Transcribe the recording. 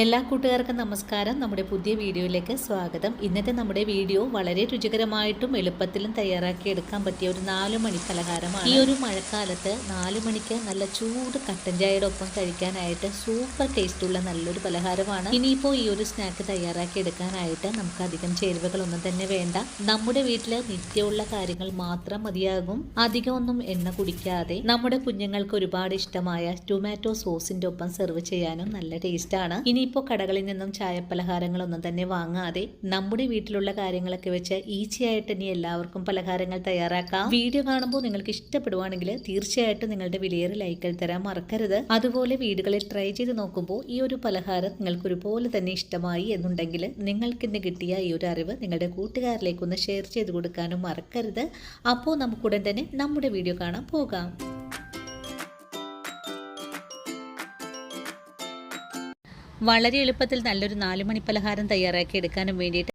എല്ലാ കൂട്ടുകാർക്കും നമസ്കാരം. നമ്മുടെ പുതിയ വീഡിയോയിലേക്ക് സ്വാഗതം. ഇന്നത്തെ നമ്മുടെ വീഡിയോ വളരെ രുചികരമായിട്ടും എളുപ്പത്തിലും തയ്യാറാക്കി എടുക്കാൻ പറ്റിയ ഒരു 4 മണി പലഹാരമാണ്. ഈ ഒരു മഴക്കാലത്ത് 4 മണിക്ക് നല്ല ചൂട് കട്ടൻ ചായയുടെ ഒപ്പം കഴിക്കാനായിട്ട് സൂപ്പർ ടേസ്റ്റുള്ള നല്ലൊരു പലഹാരമാണ്. ഇനിയിപ്പോൾ ഈ ഒരു സ്നാക്ക് തയ്യാറാക്കി എടുക്കാനായിട്ട് നമുക്ക് അധികം ചേരുവകളൊന്നും തന്നെ വേണ്ട. നമ്മുടെ വീട്ടിൽ നിത്യമുള്ള കാര്യങ്ങൾ മാത്രം മതിയാകും. അധികമൊന്നും എണ്ണ കുടിക്കാതെ നമ്മുടെ കുഞ്ഞുങ്ങൾക്ക് ഒരുപാട് ഇഷ്ടമായ ടൊമാറ്റോ സോസിന്റെ ഒപ്പം സെർവ് ചെയ്യാനും നല്ല ടേസ്റ്റാണ്. ഇനിയിപ്പോൾ കടകളിൽ നിന്നും ചായപ്പലഹാരങ്ങളൊന്നും തന്നെ വാങ്ങാതെ നമ്മുടെ വീട്ടിലുള്ള കാര്യങ്ങളൊക്കെ വെച്ച് ഈസിയായിട്ട് ഇനി എല്ലാവർക്കും പലഹാരങ്ങൾ തയ്യാറാക്കാം. വീഡിയോ കാണുമ്പോൾ നിങ്ങൾക്ക് ഇഷ്ടപ്പെടുവാണെങ്കിൽ തീർച്ചയായിട്ടും നിങ്ങളുടെ വിലയേറെ ലൈക്കുകൾ തരാൻ മറക്കരുത്. അതുപോലെ വീടുകളിൽ ട്രൈ ചെയ്ത് നോക്കുമ്പോൾ ഈ ഒരു പലഹാരം നിങ്ങൾക്ക് ഒരുപോലെ തന്നെ ഇഷ്ടമായി എന്നുണ്ടെങ്കിൽ നിങ്ങൾക്കിന്ന് കിട്ടിയ ഈ ഒരു അറിവ് നിങ്ങളുടെ കൂട്ടുകാരിലേക്കൊന്ന് ഷെയർ ചെയ്ത് കൊടുക്കാനും മറക്കരുത്. അപ്പോൾ നമുക്കുടൻ തന്നെ നമ്മുടെ വീഡിയോ കാണാൻ പോകാം. വളരെ എളുപ്പത്തിൽ നല്ലൊരു 4 മണി പലഹാരം തയ്യാറാക്കി എടുക്കാനും വേണ്ടിയിട്ട്